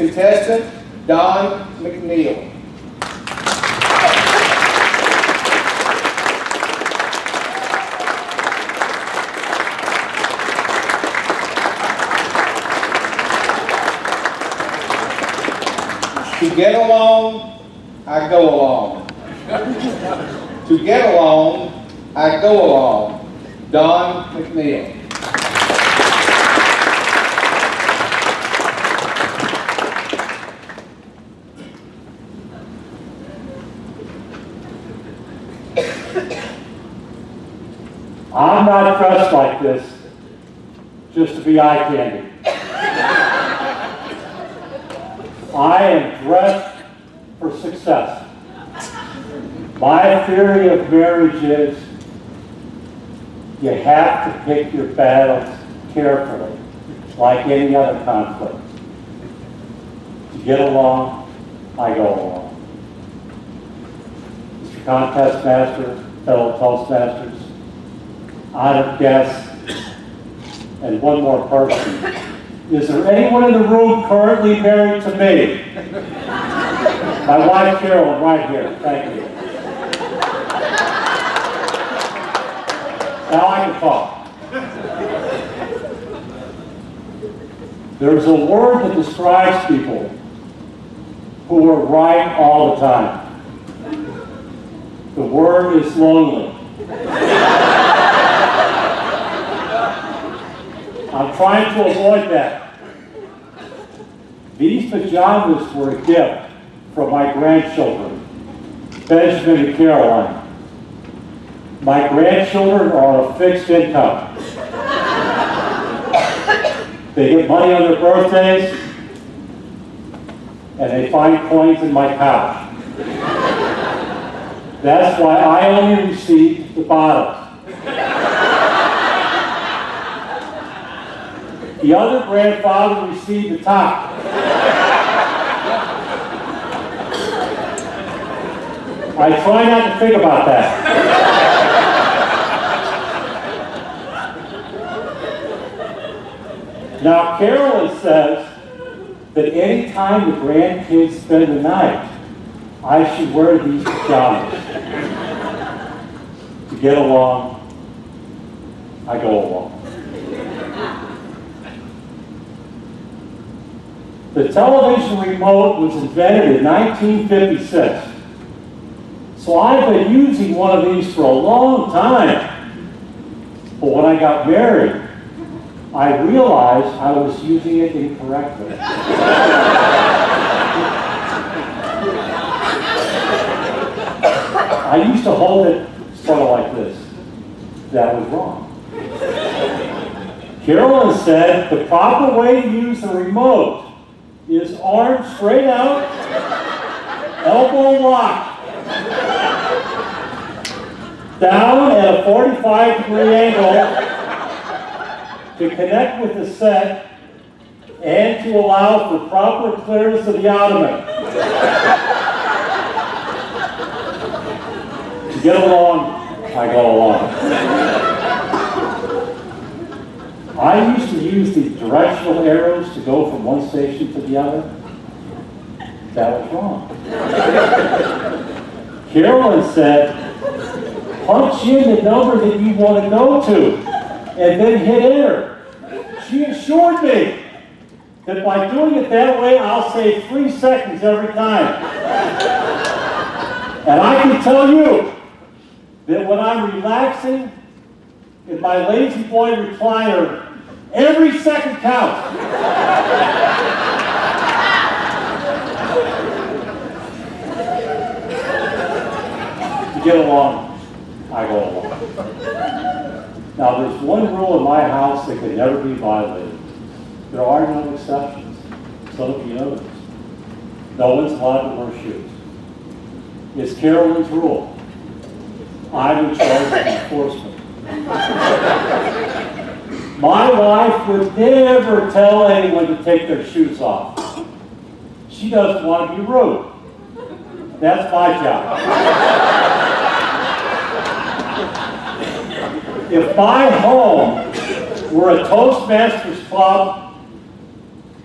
contestant, Don McNeill. To get along, I go along. To get along, I go along. Don McNeill. I'm not dressed like this just to be eye candy. I am dressed for success. My theory of marriage is you have to pick your battles carefully, like any other conflict. To get along, I go along. Mr. Contest Master, fellow Toastmasters, honored guests, and one more person. Is there anyone in the room currently married to me? My wife Carolyn, right here. Thank you. Now I can talk. There's a word that describes people who are right all the time. The word is lonely. I'm trying to avoid that. These pajamas were a gift from my grandchildren, Benjamin and Caroline. My grandchildren are of fixed income. They get money on their birthdays, and they find coins in my couch. That's why I only received the bottoms. The other grandfather received the top. I try not to think about that. Now, Carolyn says that any time the grandkids spend the night, I should wear these pajamas. To get along, I go along. The television remote was invented in 1956. So I've been using one of these for a long time. But when I got married, I realized I was using it incorrectly. I used to hold it sort of like this. That was wrong. Carolyn said the proper way to use the remote is arm straight out, elbow locked, down at a 45-degree angle to connect with the set and to allow for proper clearance of the ottoman. To get along, I go along. I used to use the directional arrows to go from one station to the other. That was wrong. Carolyn said, punch in the number that you want to go to, and then hit enter. She assured me that by doing it that way, I'll save 3 seconds every time. And I can tell you that when I'm relaxing in my lazy boy recliner, every second counts. To get along, I go along. Now, there's one rule in my house that can never be violated. There are no exceptions. Some of you know this. No one's allowed to wear shoes. It's Carolyn's rule. I'm in charge of enforcement. My wife would never tell anyone to take their shoes off. She doesn't want to be rude. That's my job. If my home were a Toastmasters club,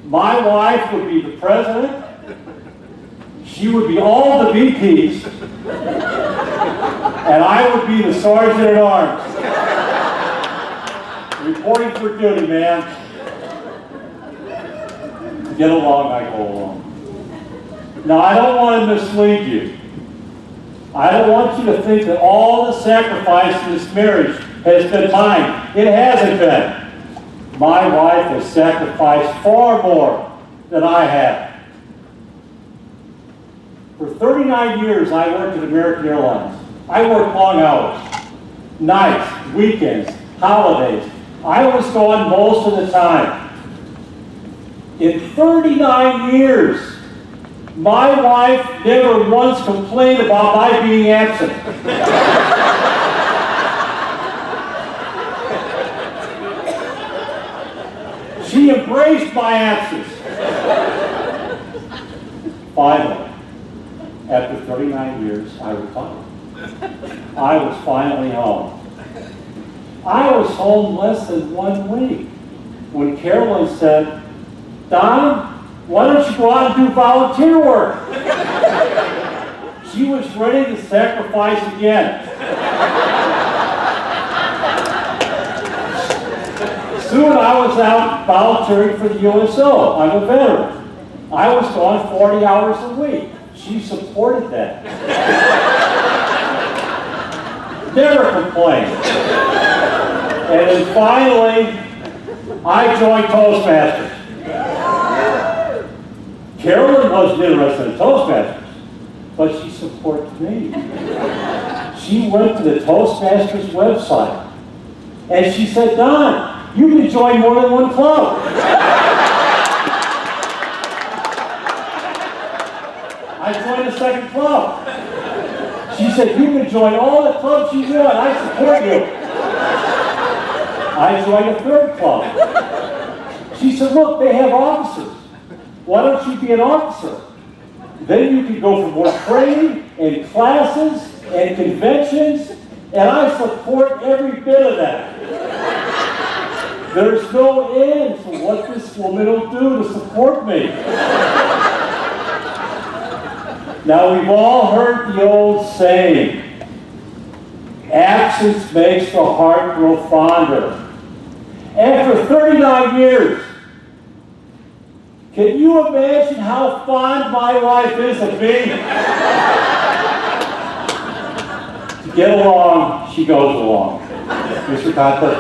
My wife would be the president. She would be all the VPs. And I would be the sergeant at arms. Reporting for duty, man. To get along, I go along. Now, I don't want to mislead you. I don't want you to think that all the sacrifice in this marriage has been mine. It hasn't been. My wife has sacrificed far more than I have. For 39 years, I worked at American Airlines. I worked long hours, nights, weekends, holidays. I was gone most of the time. In 39 years, my wife never once complained about my being absent. She embraced my absence. Finally, after 39 years, I retired. I was finally home. I was home less than 1 week when Carolyn said, "Don, why don't you go out and do volunteer work?" She was ready to sacrifice again. Soon I was out volunteering for the USO. I'm a veteran. I was gone 40 hours a week. She supported that. Never complained. And then finally, I joined Toastmasters. Carolyn wasn't interested in Toastmasters, but she supported me. She went to the Toastmasters website, and she said, "Don, you can join more than one club." I joined a second club. She said, "You can join all the clubs you want. I support you." I joined a third club. She said, "Look, they have officers. Why don't you be an officer? Then you can go for more training and classes and conventions, and I support every bit of that." There's no end to what this woman will do to support me. Now, we've all heard the old saying, absence makes the heart grow fonder. After 39 years, can you imagine how fond my wife is of me? To get along, she goes along. Mr. Contest,